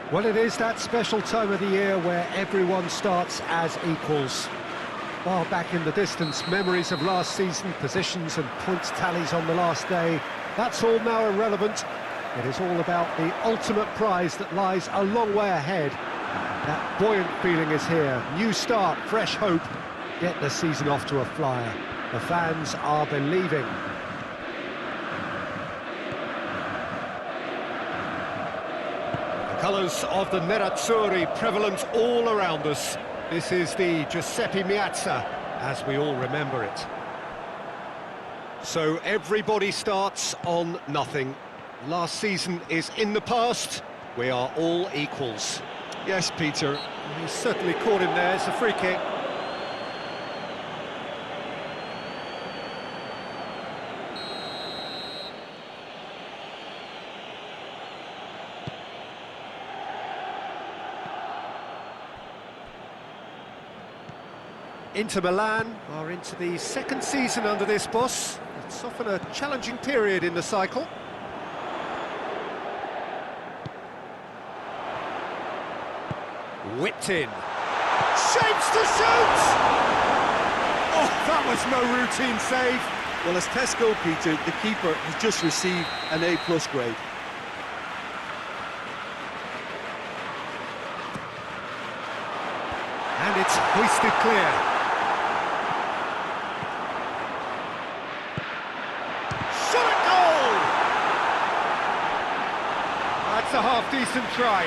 Well, it is that special time of the year where everyone starts as equals. Far back in the distance, memories of last season, positions and points tallies on the last day, that's all now irrelevant. It is all about the ultimate prize that lies a long way ahead. That buoyant feeling is here. New start, fresh hope. Get the season off to a flyer. The fans are believing. The colours of the Nerazzurri prevalent all around us. This is the Giuseppe Meazza, as we all remember it. So everybody starts on nothing. Last season is in the past. We are all equals. Yes, Peter. He's certainly caught him there. It's a free kick. Inter Milan are into the second season under this boss. It's often a challenging period in the cycle. Whipped in. Shapes to shoot! Oh, that was no routine save. Well, as tests go, Peter, the keeper has just received an A+ grade. And it's hoisted clear. That's a half-decent try.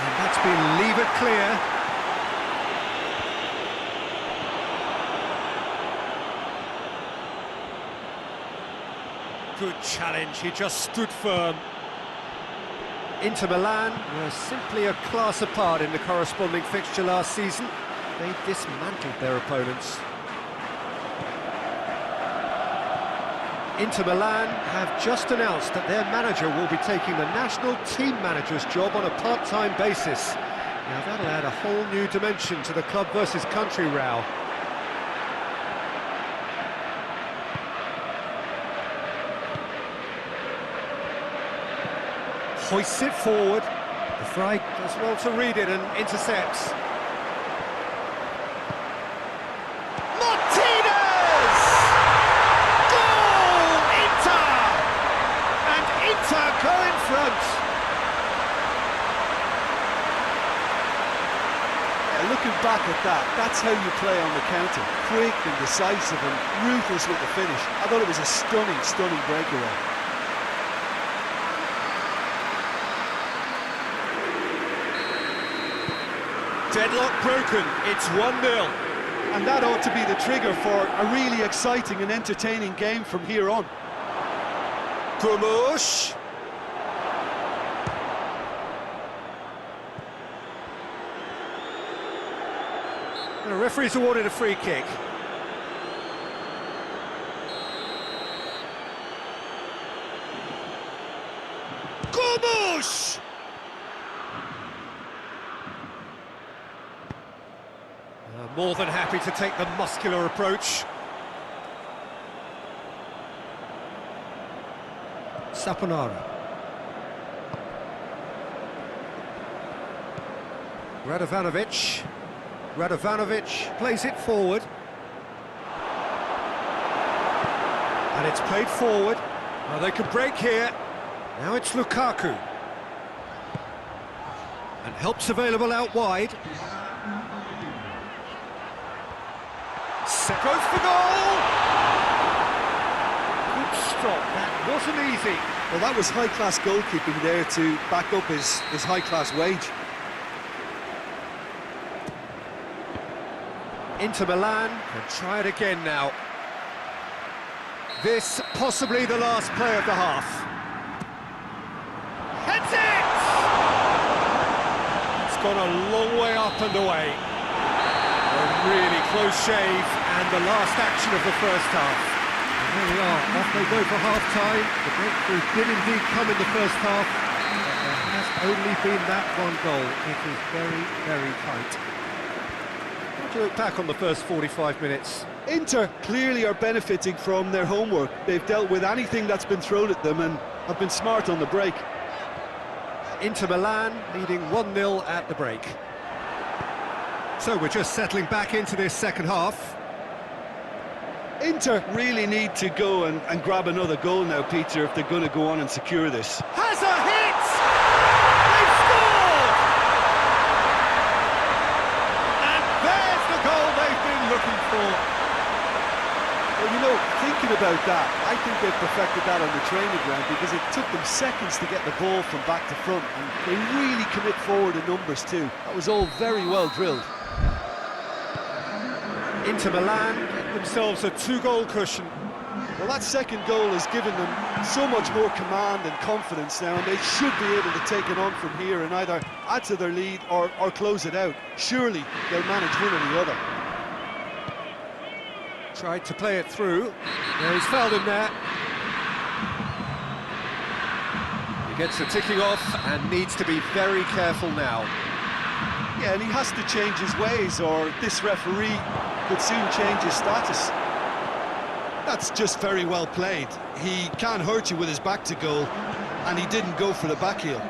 And that's been levered clear. Good challenge, he just stood firm. Inter Milan were simply a class apart in the corresponding fixture last season. They dismantled their opponents. Inter Milan have just announced that their manager will be taking the national team manager's job on a part-time basis. Now that'll add a whole new dimension to the club versus country row. Hoists it forward. The Fry does well to read it and intercepts. Go in front. Yeah, looking back at that, that's how you play on the counter. Quick and decisive and ruthless with the finish. I thought it was a stunning, stunning breakaway. Deadlock broken, it's 1-0. And that ought to be the trigger for a really exciting and entertaining game from here on. Gomes. The referee's awarded a free kick. Gomes! More than happy to take the muscular approach. Saponara. Radovanovic. Radovanovic plays it forward. And it's played forward. Well, they could break here. Now it's Lukaku. And help's available out wide. Set goes for goal! Good stop, that wasn't easy. Well, that was high-class goalkeeping there to back up his high-class wage. Inter Milan can try it again now. This possibly the last play of the half. Heads it! It's gone a long way up and away. A really close shave and the last action of the first half. And there we are, off they go for half-time. The breakthrough did indeed come in the first half, but there has only been that one goal. It is very, very tight. How do you look back on the first 45 minutes? Inter clearly are benefiting from their homework. They've dealt with anything that's been thrown at them and have been smart on the break. Inter Milan leading 1-0 at the break. So we're just settling back into this second half. Inter really need to go and grab another goal now, Peter, if they're going to go on and secure this. Has a hit! They've scored! And there's the goal they've been looking for. Well, you know, thinking about that, I think they've perfected that on the training ground because it took them seconds to get the ball from back to front, and they really commit forward in numbers too. That was all very well drilled. Inter Milan get themselves a 2-goal cushion. Well, that second goal has given them so much more command and confidence now, and they should be able to take it on from here and either add to their lead or close it out. Surely they'll manage one or the other. Tried to play it through. Yeah, he's fouled him there. He gets the ticking off and needs to be very careful now. Yeah, and he has to change his ways or this referee could soon change his status. That's just very well played. He can't hurt you with his back to goal, and he didn't go for the back heel.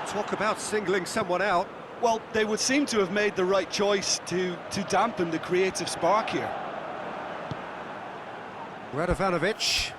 Talk about singling someone out. Well, they would seem to have made the right choice to dampen the creative spark here. Radovanovic.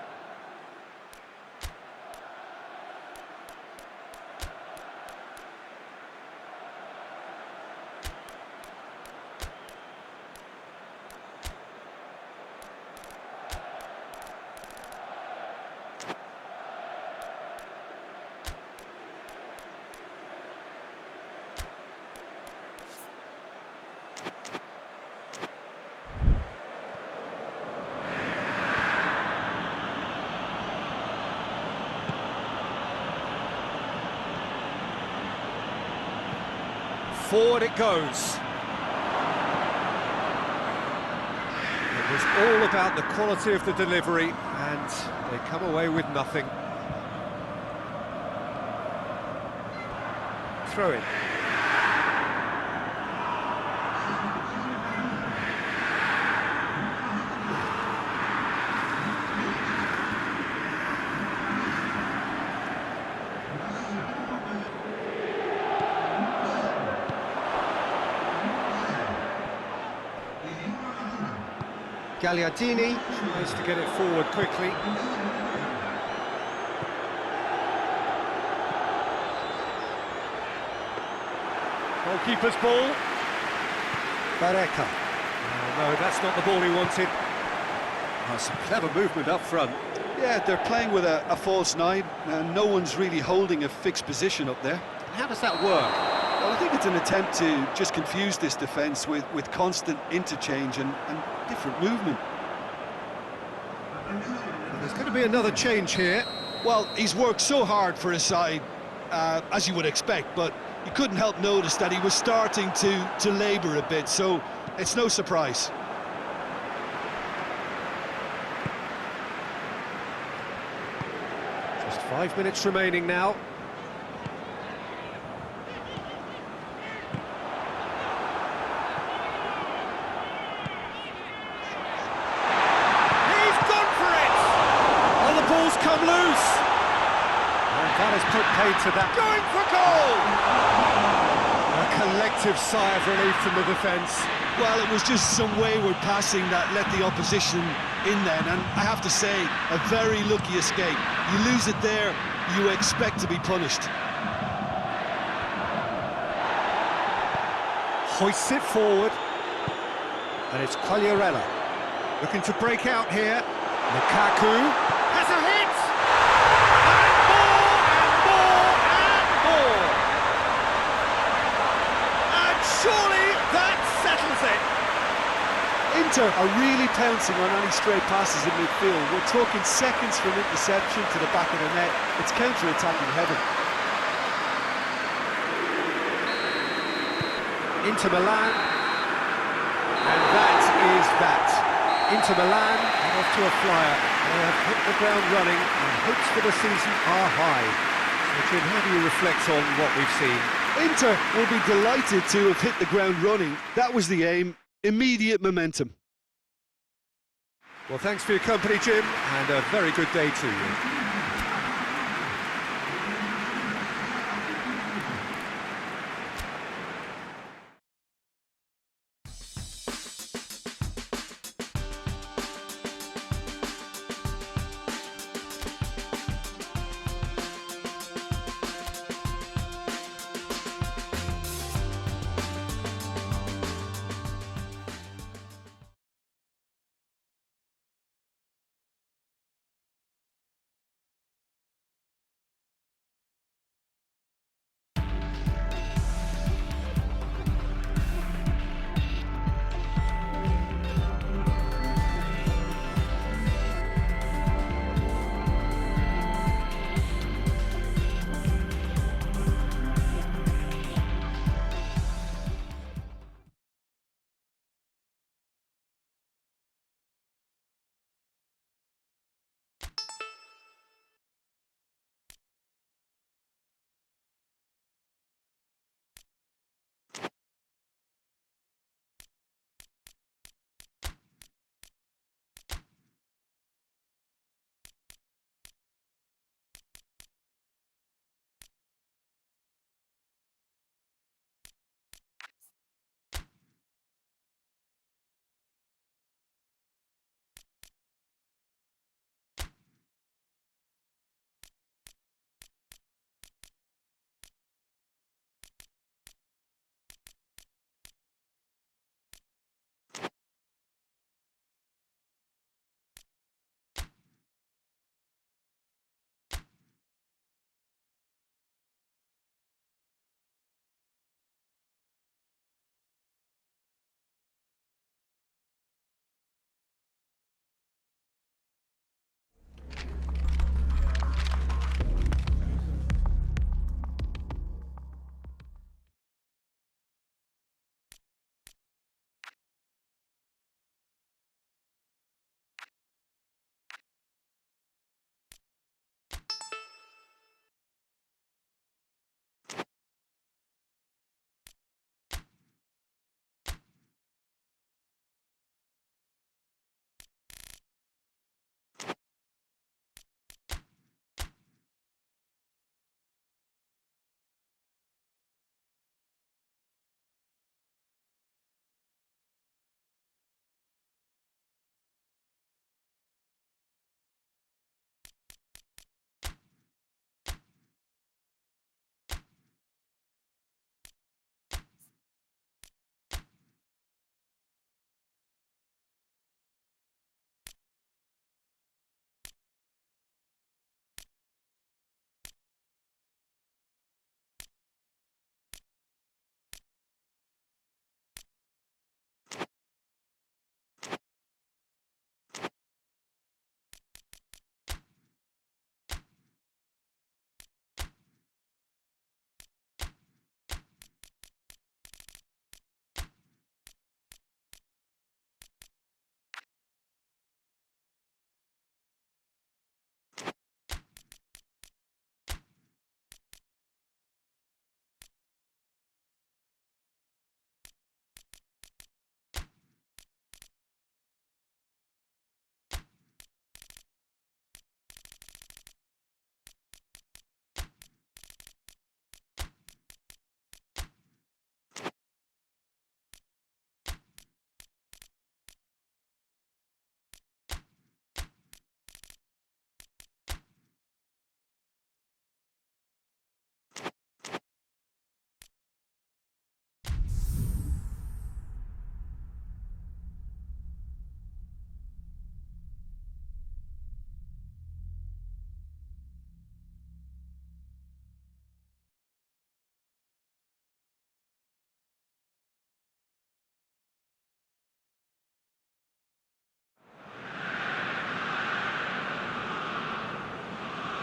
Forward it goes. It was all about the quality of the delivery, and they come away with nothing. Throw in. Gagliardini tries to get it forward quickly. Goalkeeper's ball. Barreca. Oh, no, that's not the ball he wanted. Oh, some clever movement up front. Yeah, they're playing with a false nine, and no one's really holding a fixed position up there. How does that work? Well, I think it's an attempt to just confuse this defence with constant interchange and different movement. There's going to be another change here. Well, he's worked so hard for his side, as you would expect, but you couldn't help notice that he was starting to labour a bit, so it's no surprise. Just 5 minutes remaining now. Come loose, and that has put paid to that. Going for goal! A collective sigh of relief from the defence. Well, it was just some wayward passing that let the opposition in then, and I have to say, a very lucky escape. You lose it there, you expect to be punished. Hoists it forward, and it's Quagliarella looking to break out here. Lukaku has a hit! Surely that settles it. Inter are really pouncing on any stray passes in midfield. We're talking seconds from interception to the back of the net. It's counter-attacking heaven. Inter Milan, and that is that. Inter Milan Off to a flyer. They have hit the ground running, and hopes for the season are high. So, Jim, how do you reflect on what we've seen? Inter will be delighted to have hit the ground running. That was the aim. Immediate momentum. Well, thanks for your company, Jim, and a very good day to you.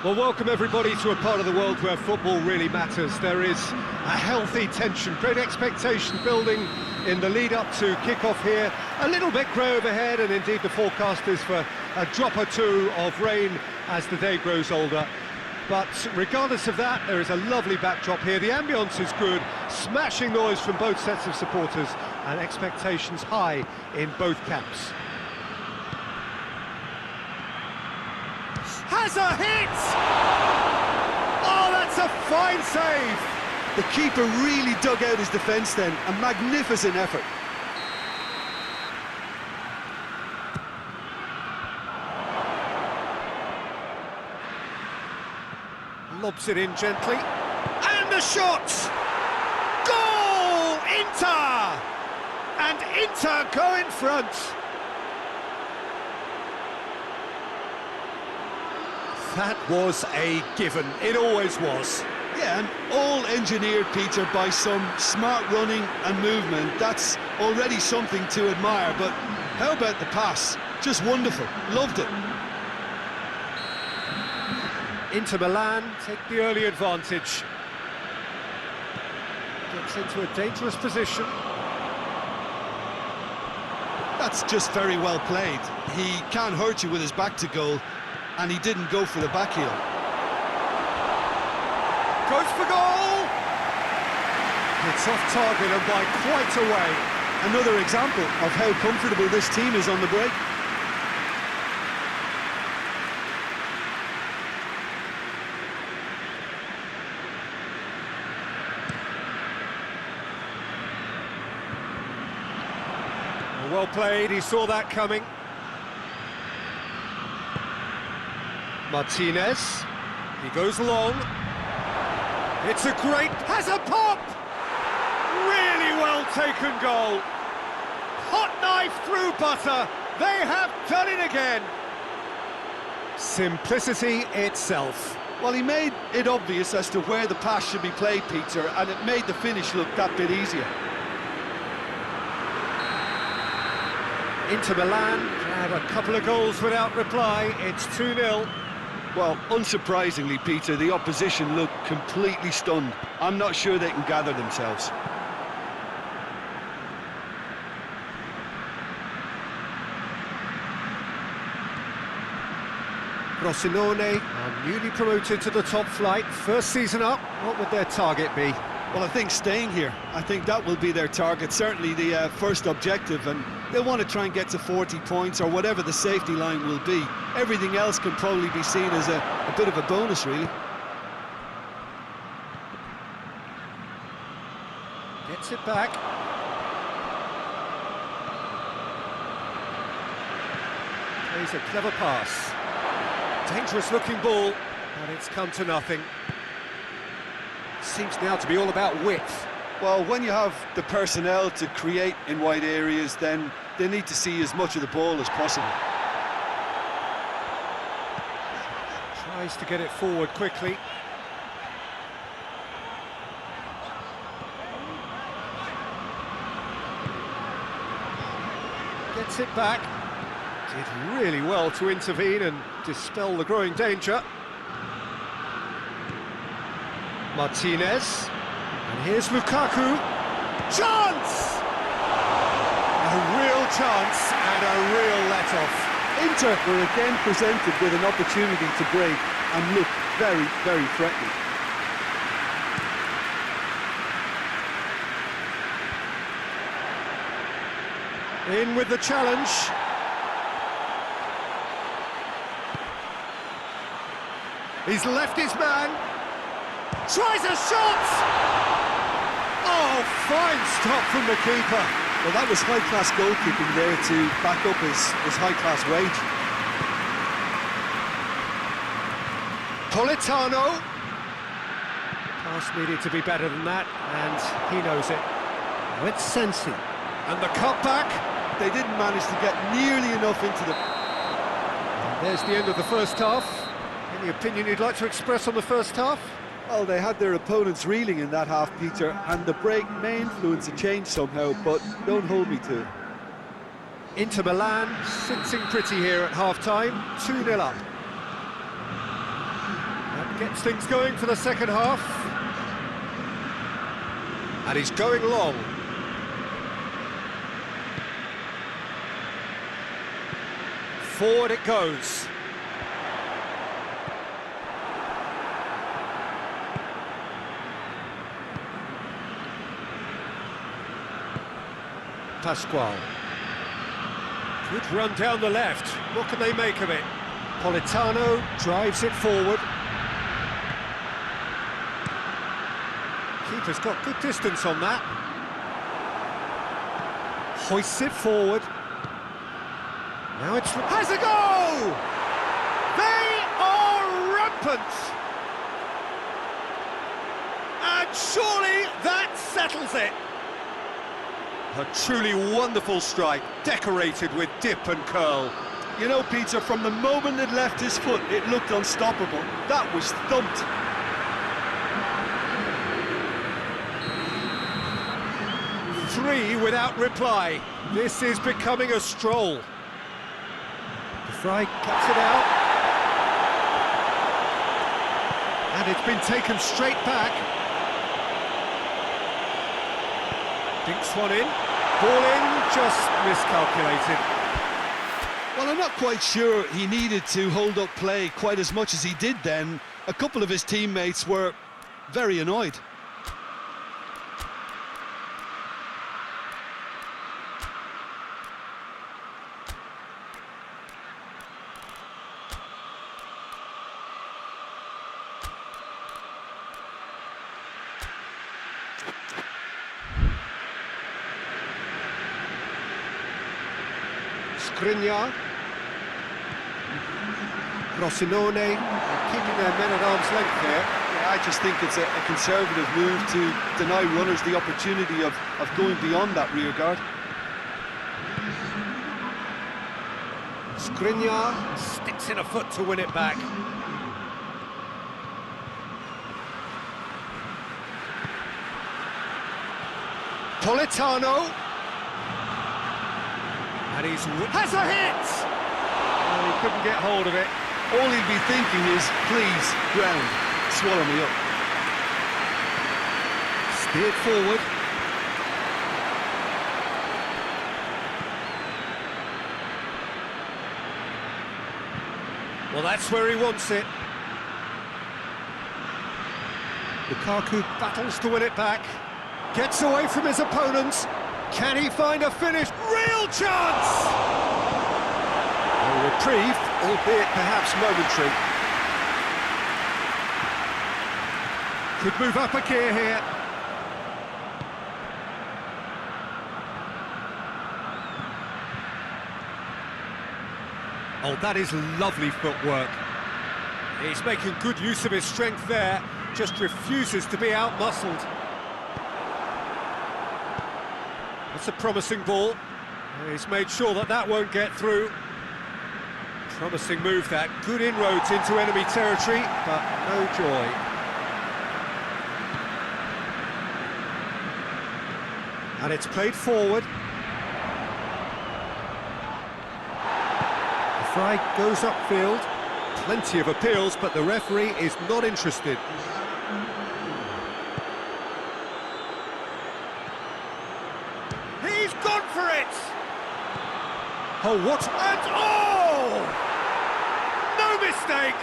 Well, welcome everybody to a part of the world where football really matters. There is a healthy tension, great expectation building in the lead-up to kick-off here. A little bit grey overhead, and indeed the forecast is for a drop or two of rain as the day grows older. But regardless of that, there is a lovely backdrop here. The ambience is good, smashing noise from both sets of supporters, and expectations high in both camps. Has a hit! Oh, that's a fine save! The keeper really dug out his defence then, a magnificent effort. Lobs it in gently, and the shot! Goal! Inter! And Inter go in front. That was a given, it always was. Yeah, and all engineered, Peter, by some smart running and movement. That's already something to admire, but how about the pass? Just wonderful, loved it. Inter Milan take the early advantage. Gets into a dangerous position. That's just very well played. He can't hurt you with his back to goal, and he didn't go for the back heel. Goes for goal! It's off target and by quite a way. Another example of how comfortable this team is on the break. Well played, he saw that coming. Martinez, he goes long. It's a great, has a pop! Really well taken goal. Hot knife through butter, they have done it again. Simplicity itself. Well, he made it obvious as to where the pass should be played, Peter, and it made the finish look that bit easier. Inter Milan have a couple of goals without reply, it's 2-0. Well, unsurprisingly, Peter, the opposition look completely stunned. I'm not sure they can gather themselves. Frosinone are newly promoted to the top flight, first season up. What would their target be? Well, I think staying here. I think that will be their target, certainly the first objective, and they'll want to try and get to 40 points or whatever the safety line will be. Everything else can probably be seen as a bit of a bonus, really. Gets it back. Plays a clever pass. Dangerous looking ball, but it's come to nothing. Seems now to be all about width. Well, when you have the personnel to create in wide areas, then they need to see as much of the ball as possible. Tries to get it forward quickly. Gets it back. Did really well to intervene and dispel the growing danger. Martinez, and here's Lukaku. Chance! A real chance and a real let-off. Inter were again presented with an opportunity to break and look very, very threatening. In with the challenge. He's left his man. Tries a shot! Oh, fine stop from the keeper. Well, that was high-class goalkeeping there to back up his high-class wage. Politano. Pass needed to be better than that, and he knows it. Now it's Sensi. And the cutback. They didn't manage to get nearly enough into the... And there's the end of the first half. Any opinion you'd like to express on the first half? Well, they had their opponents reeling in that half, Peter, and the break may influence a change somehow, but don't hold me to it. Inter Milan sitting pretty here at half-time, 2-0 up. Gets things going for the second half. And he's going long. Forward it goes. Pasquale. Good run down the left. What can they make of it? Politano drives it forward. Keeper's got good distance on that. Hoists it forward. Now it's... Has a go! They are rampant! And surely that settles it. A truly wonderful strike, decorated with dip and curl. You know, Peter, from the moment it left his foot, it looked unstoppable. That was thumped. Three without reply. This is becoming a stroll. De Vrij cuts it out. And it's been taken straight back. Dinks one in. Ball in, just miscalculated. Well, I'm not quite sure he needed to hold up play quite as much as he did then. A couple of his teammates were very annoyed. Skriniar. Rosinone keeping their men at arm's length here. Yeah, I just think it's a conservative move to deny runners the opportunity of going beyond that rear guard. Skriniar. Sticks in a foot to win it back. Politano. And has a hit! Oh, he couldn't get hold of it. All he'll be thinking is, please, ground, swallow me up. Steered forward. Well, that's where he wants it. Lukaku battles to win it back. Gets away from his opponents. Can he find a finish? Real chance! A reprieve, albeit perhaps momentary. Could move up a gear here. Oh, that is lovely footwork. He's making good use of his strength there, just refuses to be out-muscled. That's a promising ball. He's made sure that that won't get through. Promising move that. Good inroads into enemy territory, but no joy. And it's played forward. De Vrij goes upfield. Plenty of appeals, but the referee is not interested. He's gone for it! Oh, what? And oh! No mistake!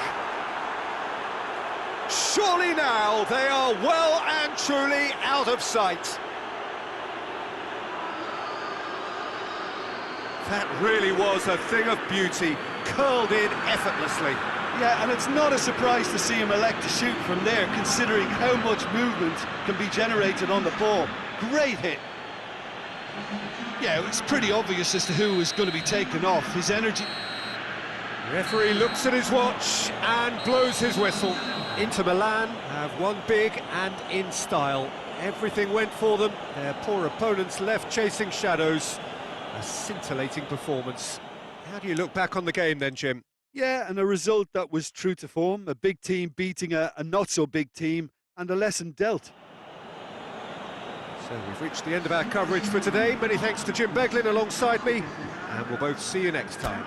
Surely now they are well and truly out of sight. That really was a thing of beauty, curled in effortlessly. Yeah, and it's not a surprise to see him elect to shoot from there, considering how much movement can be generated on the ball. Great hit. Yeah, it's pretty obvious as to who is going to be taken off. His energy... Referee looks at his watch and blows his whistle. Inter Milan have won big and in style. Everything went for them, their poor opponents left chasing shadows. A scintillating performance. How do you look back on the game then, Jim? Yeah, and a result that was true to form. A big team beating a not-so-big team, and a lesson dealt. So we've reached the end of our coverage for today. Many thanks to Jim Beglin alongside me, and we'll both see you next time.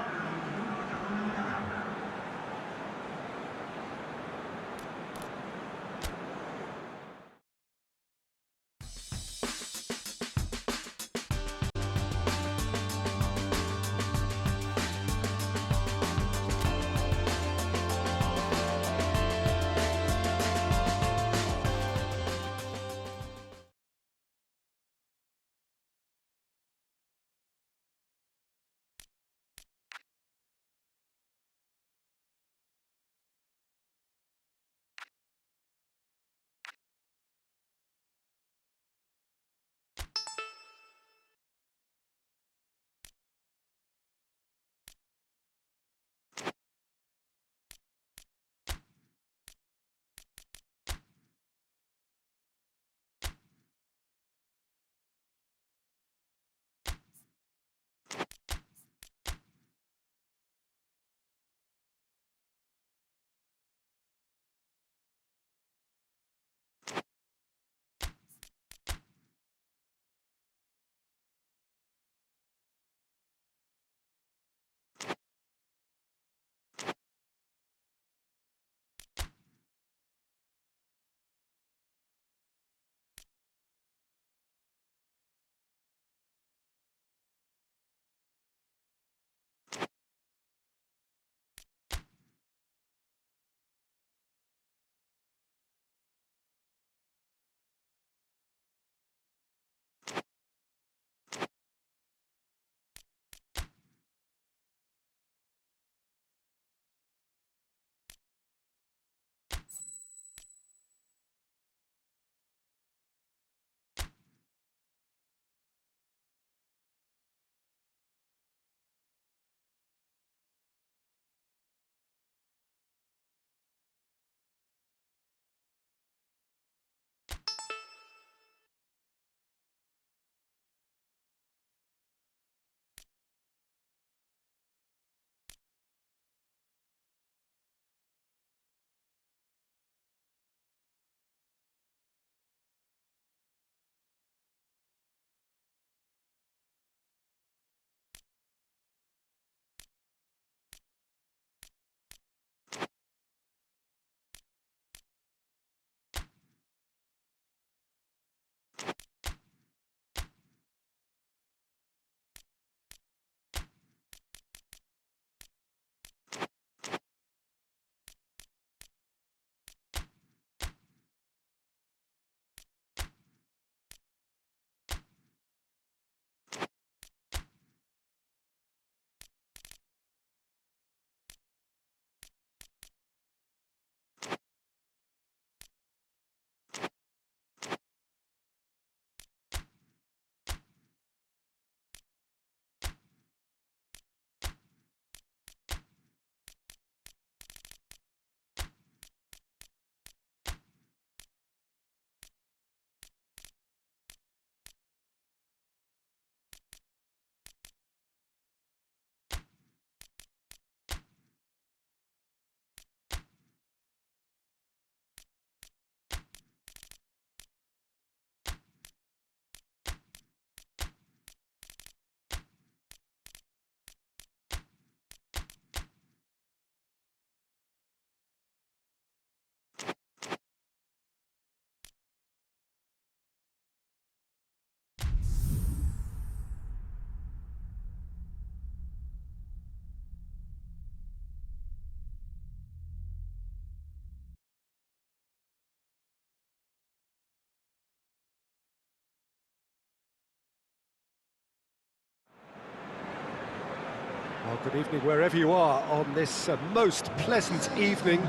Well, good evening wherever you are on this most pleasant evening.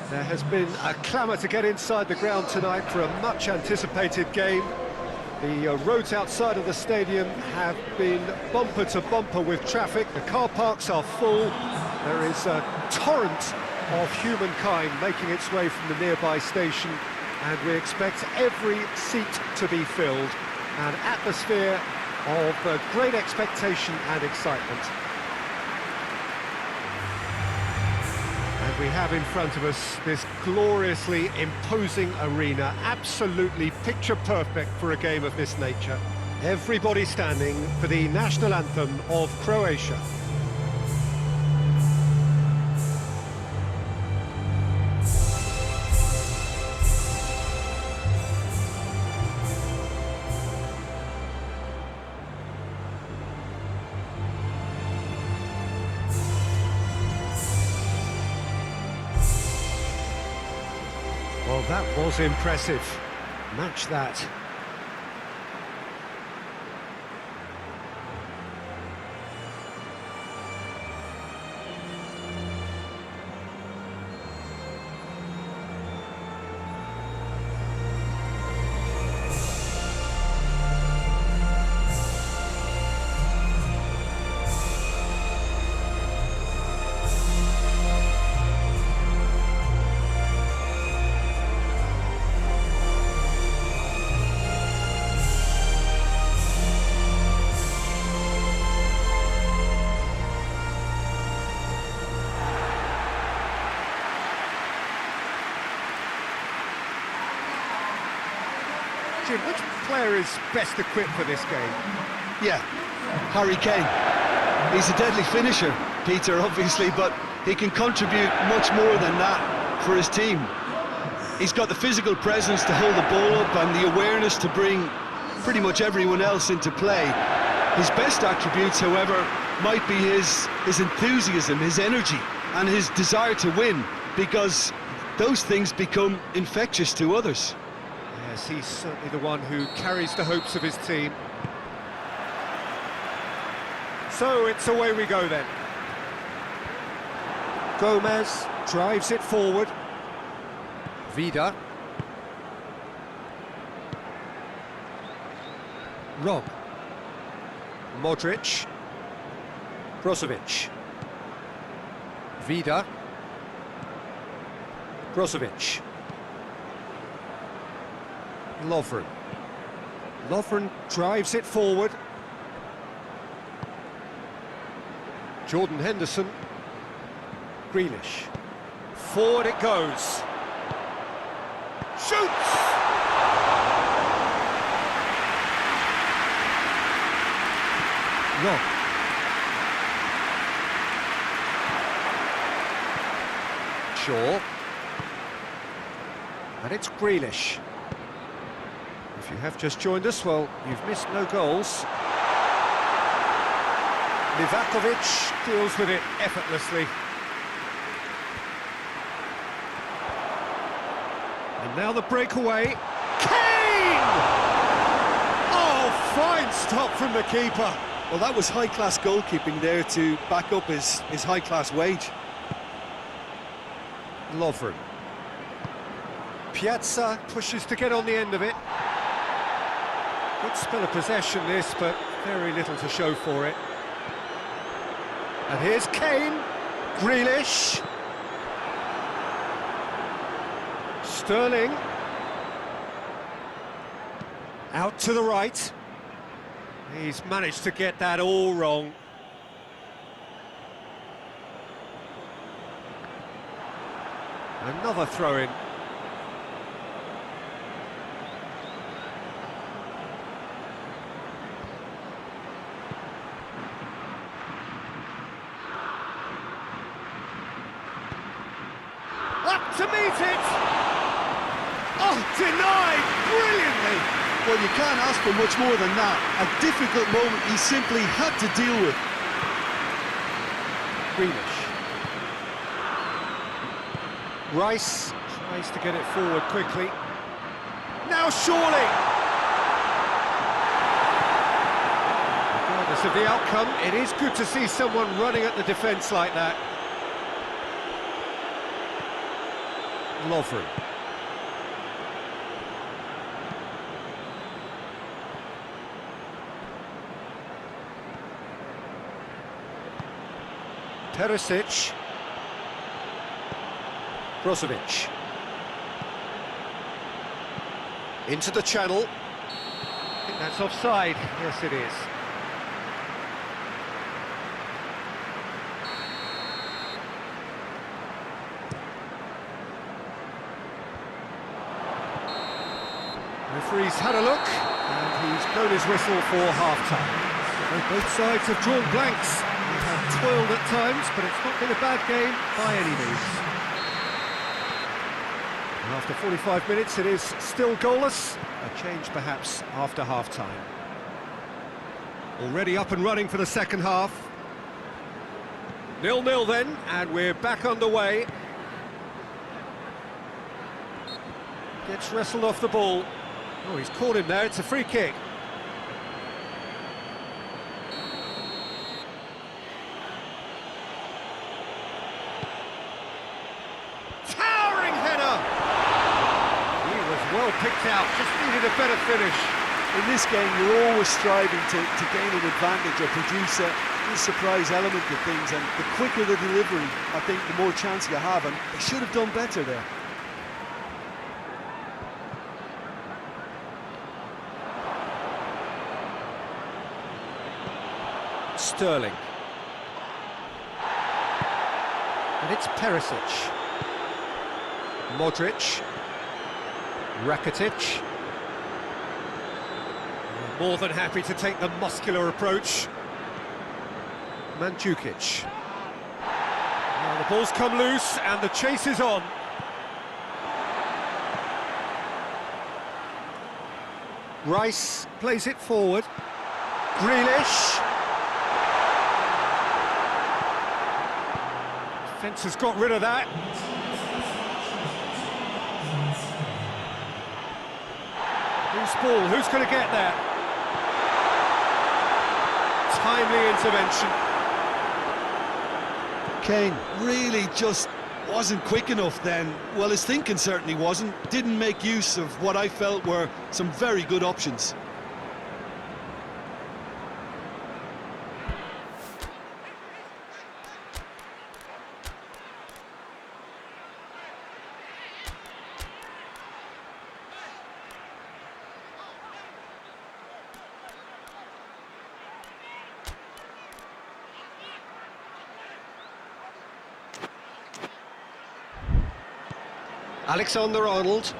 There has been a clamour to get inside the ground tonight for a much-anticipated game. The roads outside of the stadium have been bumper to bumper with traffic. The car parks are full. There is a torrent of humankind making its way from the nearby station, and we expect every seat to be filled. An atmosphere of great expectation and excitement. And we have in front of us this gloriously imposing arena, absolutely picture perfect for a game of this nature. Everybody standing for the national anthem of Croatia. Well, that was impressive. Match that. Jim, which player is best equipped for this game? Yeah, Harry Kane. He's a deadly finisher, Peter, obviously, but he can contribute much more than that for his team. He's got the physical presence to hold the ball up and the awareness to bring pretty much everyone else into play. His best attributes, however, might be his enthusiasm, his energy, and his desire to win, because those things become infectious to others. Yes, he's certainly the one who carries the hopes of his team. So it's away we go then. Gomez drives it forward. Vida. Rob. Modric. Brozovic. Vida. Brozovic. Lovren. Lovren drives it forward. Jordan Henderson. Grealish. Forward it goes. Shoots! Rob. Shaw. And it's Grealish. If you have just joined us, well, you've missed no goals. Livakovic deals with it effortlessly. And now the breakaway. Kane! Oh, fine stop from the keeper. Well, that was high-class goalkeeping there to back up his high-class wage. Lovren. Piazza pushes to get on the end of it. Good spell of possession this, but very little to show for it. And here's Kane. Grealish. Sterling. Out to the right. He's managed to get that all wrong. Another throw-in. Up to meet it! Oh, denied brilliantly! Well, you can't ask for much more than that. A difficult moment he simply had to deal with. Grealish. Rice tries to get it forward quickly. Now surely! Regardless of the outcome, it is good to see someone running at the defence like that. Lovren. Perisic. Brozovic. Into the channel. I think that's offside. Yes, it is. Referee's had a look, and he's blown his whistle for half-time. Well, both sides have drawn blanks. They have toiled at times, but it's not been a bad game by any means. And after 45 minutes, it is still goalless. A change, perhaps, after half-time. Already up and running for the second half. 0-0 then, and we're back underway. Gets wrestled off the ball. Oh, he's caught him there, it's a free kick. Towering header! He was well picked out, just needed a better finish. In this game, you're always striving to gain an advantage or produce a surprise element to things, and the quicker the delivery, I think the more chance you have, and they should have done better there. Sterling. And it's Perisic. Modric. Rakitic. More than happy to take the muscular approach. Mandzukic. Now the ball's come loose and the chase is on. Rice plays it forward. Grealish. Defence has got rid of that. Who's ball? Who's going to get there? Timely intervention. Kane really just wasn't quick enough then. Well, his thinking certainly wasn't. Didn't make use of what I felt were some very good options. Alexander-Arnold.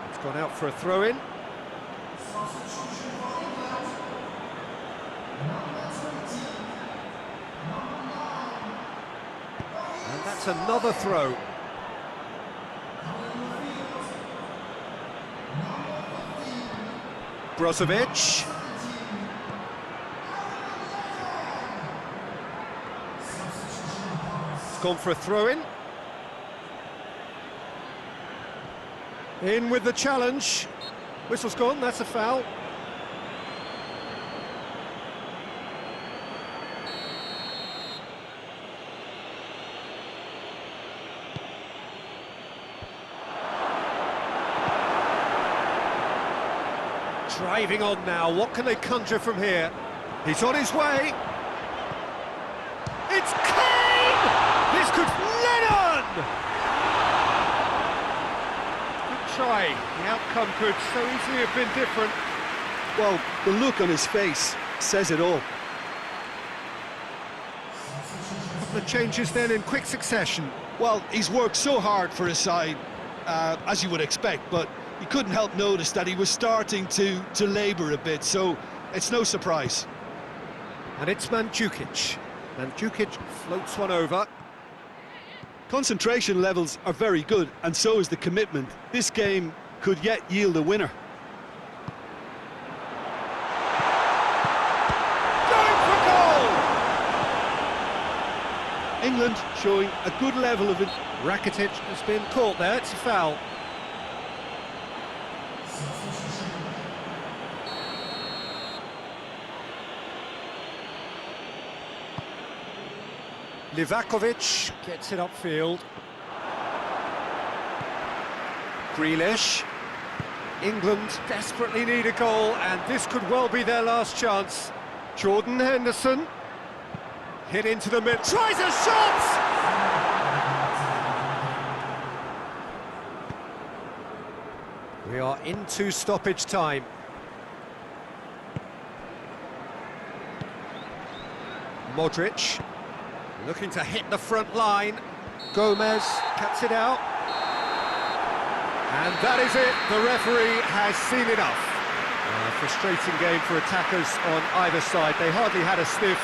It's gone out for a throw-in. And that's another throw. Brozovic. It's gone for a throw-in. In with the challenge. Whistle's gone, that's a foul. Driving on now, what can they conjure from here? He's on his way. It's Kane! This could... Lennon! Try. The outcome could so easily have been different. Well, the look on his face says it all. The changes then in quick succession. Well, he's worked so hard for his side, as you would expect, but you couldn't help notice that he was starting to labour a bit, so it's no surprise. And it's Mandzukic. Mandzukic floats one over. Concentration levels are very good, and so is the commitment. This game could yet yield a winner. Going for goal! England showing a good level of... Rakitic has been caught there, it's a foul. Livakovic gets it upfield. Grealish. England desperately need a goal, and this could well be their last chance. Jordan Henderson. Hit into the mid. Tries a shot! We are into stoppage time. Modric. Looking to hit the front line. Gomez cuts it out. And that is it. The referee has seen enough. A frustrating game for attackers on either side. They hardly had a sniff.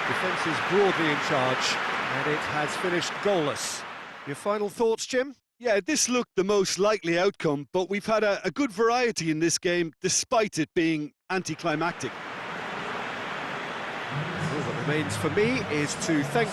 Defence is broadly in charge, and it has finished goalless. Your final thoughts, Jim? Yeah, this looked the most likely outcome, but we've had a good variety in this game, despite it being anticlimactic. All that remains for me is to thank...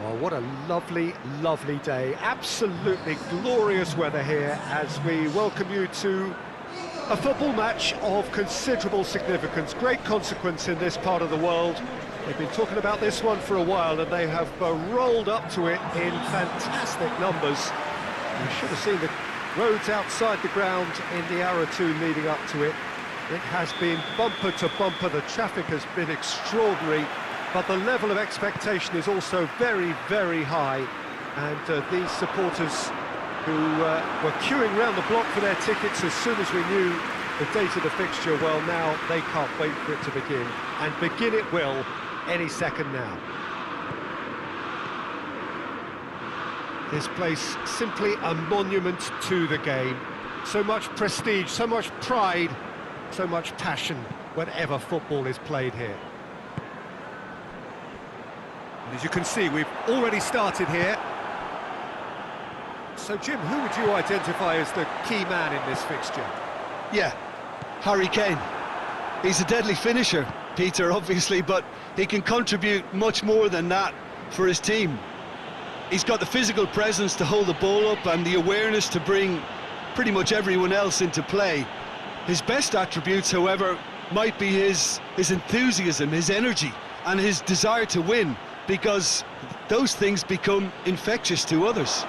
Oh, what a lovely, lovely day. Absolutely glorious weather here as we welcome you to a football match of considerable significance, great consequence in this part of the world. They've been talking about this one for a while and they have rolled up to it in fantastic numbers. You should have seen the roads outside the ground in the hour or two leading up to it. It has been bumper to bumper, the traffic has been extraordinary. But the level of expectation is also very, very high. And these supporters who were queuing round the block for their tickets as soon as we knew the date of the fixture, well, now they can't wait for it to begin. And begin it will any second now. This place simply a monument to the game. So much prestige, so much pride, so much passion whenever football is played here. And as you can see, we've already started here. So, Jim, who would you identify as the key man in this fixture? Yeah, Harry Kane. He's a deadly finisher, Peter, obviously, but he can contribute much more than that for his team. He's got the physical presence to hold the ball up and the awareness to bring pretty much everyone else into play. His best attributes, however, might be his enthusiasm, his energy, and his desire to win, because those things become infectious to others.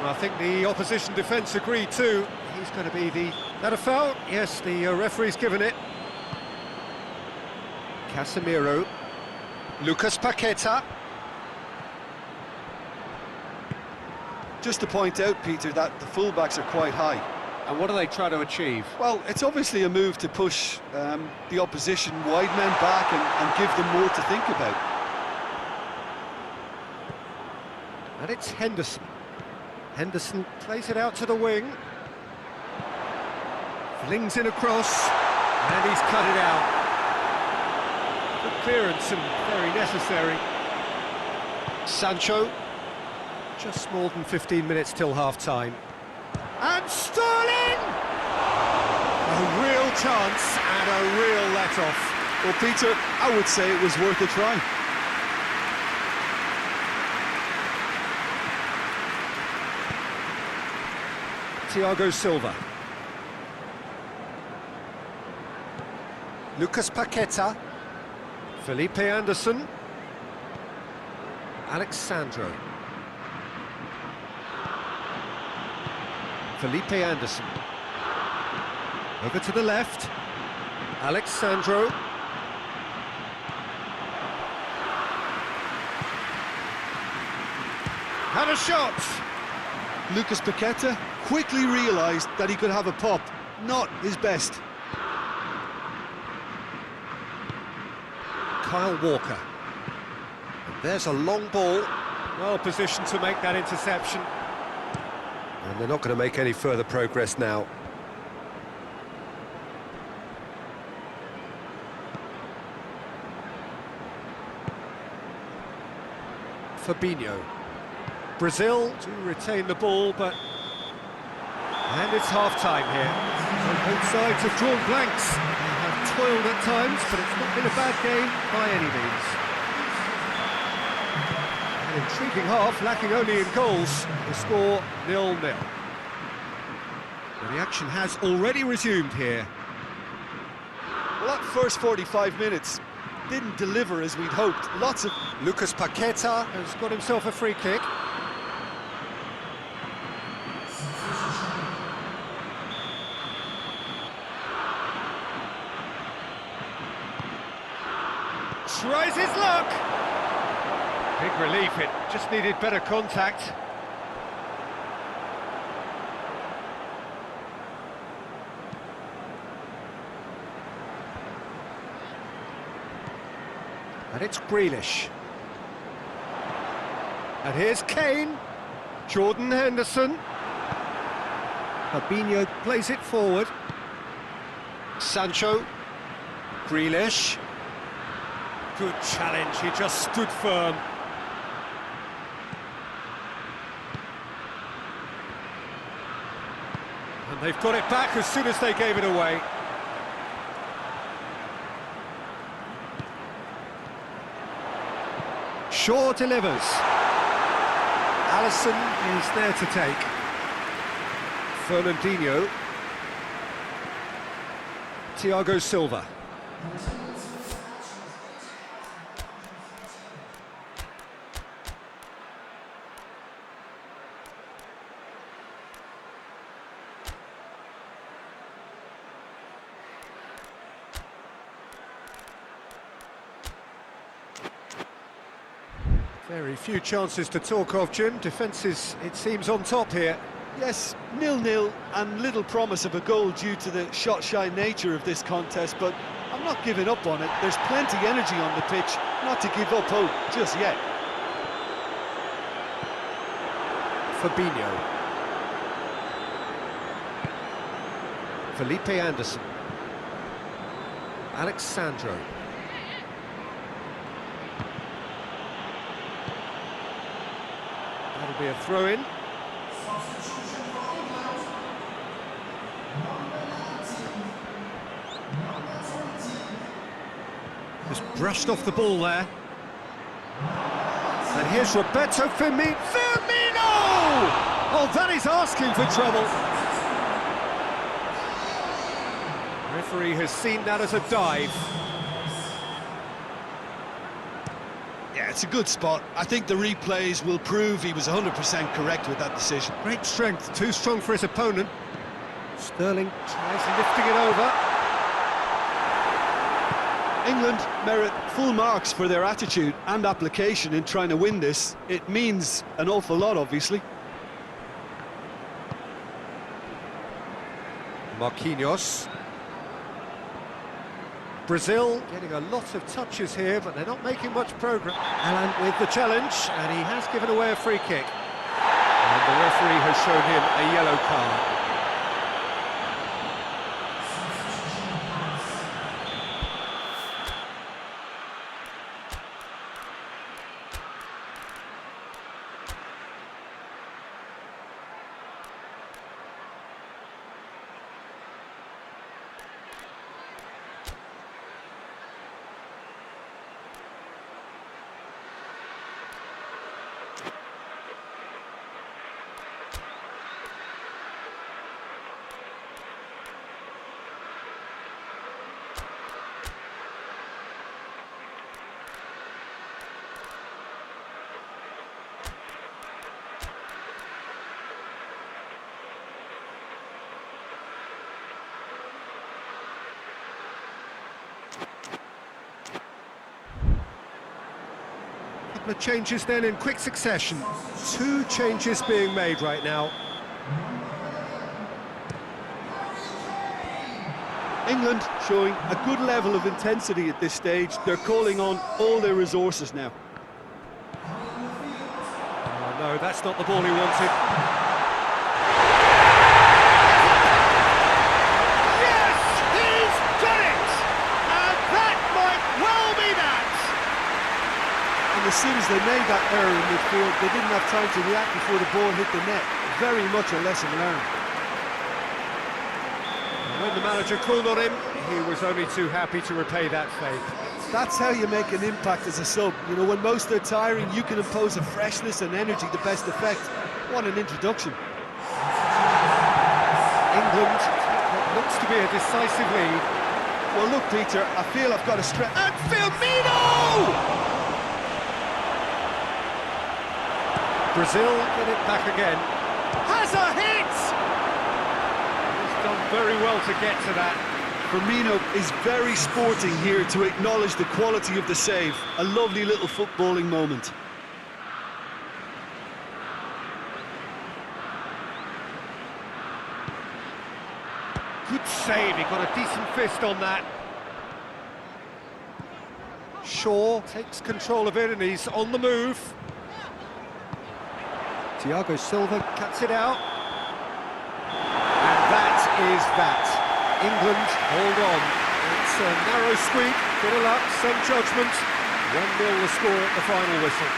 I think the opposition defence agree too. He's going to be the... That a foul? Yes, the referee's given it. Casemiro. Lucas Paqueta. Just to point out, Peter, that the fullbacks are quite high. And what are they trying to achieve? Well, it's obviously a move to push the opposition wide men back and give them more to think about. And it's Henderson. Henderson plays it out to the wing. Flings in across. And he's cut it out. Good clearance and very necessary. Sancho. Just more than 15 minutes till half-time. And Sterling! A real chance and a real let-off. Well, Peter, I would say it was worth a try. Thiago Silva. Lucas Paqueta. Felipe Anderson. Alexandro. Felipe Anderson. Over to the left. Alexandro. Had a shot! Lucas Paqueta quickly realised that he could have a pop. Not his best. Kyle Walker. And there's a long ball. Well positioned to make that interception. And they're not going to make any further progress now. Fabinho. Brazil to retain the ball, but... And it's half-time here. So both sides have drawn blanks. They have toiled at times, but it's not been a bad game by any means. An intriguing half, lacking only in goals. The score 0-0. Well, the action has already resumed here. Well, that first 45 minutes didn't deliver as we'd hoped. Lots of... Lucas Paqueta has got himself a free kick. Tries his luck! Big relief, it just needed better contact. And it's Grealish. And here's Kane. Jordan Henderson. Fabinho plays it forward. Sancho. Grealish. Good challenge, he just stood firm. And they've got it back as soon as they gave it away. Shaw delivers. Alisson is there to take. Fernandinho. Thiago Silva. Very few chances to talk of, Jim. Defence is, it seems, on top here. Yes, 0-0 and little promise of a goal due to the shot-shy nature of this contest, but I'm not giving up on it. There's plenty energy on the pitch, not to give up hope just yet. Fabinho. Felipe Anderson. Alexandro. That'll be a throw-in. Just brushed off the ball there. And here's Roberto Firmino! Oh, that is asking for trouble. The referee has seen that as a dive. Yeah, it's a good spot. I think the replays will prove he was 100% correct with that decision. Great strength, too strong for his opponent. Sterling tries lifting it over. England merit full marks for their attitude and application in trying to win this. It means an awful lot, obviously. Marquinhos. Brazil getting a lot of touches here, but they're not making much progress. Alan with the challenge, and he has given away a free kick. And the referee has shown him a yellow card. Couple of changes then in quick succession. Two changes being made right now. England showing a good level of intensity at this stage. They're calling on all their resources now. Oh, no, that's not the ball he wanted. Yes, he's done it! And that might well be that! And as soon as they made that error in midfield, they didn't have time to react before the ball hit the net. Very much a lesson learned. When the manager called on him, he was only too happy to repay that favour. That's how you make an impact as a sub. You know, when most are tiring, you can impose a freshness and energy to best effect. What an introduction. England, what looks to be a decisive lead. Well, look, Peter, I feel I've got a stretch. And Firmino! Brazil get it back again. Has a hit! He's done very well to get to that. Firmino is very sporting here to acknowledge the quality of the save. A lovely little footballing moment. Good save, he got a decent fist on that. Shaw takes control of it and he's on the move. Thiago Silva cuts it out. And that is that. England hold on. It's a narrow squeak, bit of luck, some judgment. 1-0 the score at the final whistle.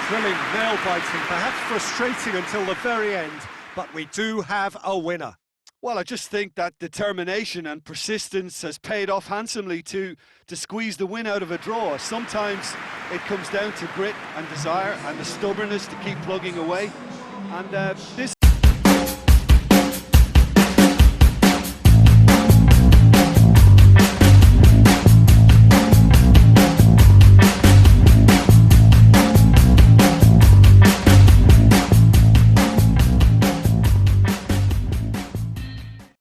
Thrilling, nail-biting, perhaps frustrating until the very end, but we do have a winner. Well, I just think that determination and persistence has paid off handsomely to squeeze the win out of a draw. Sometimes it comes down to grit and desire and the stubbornness to keep plugging away. And this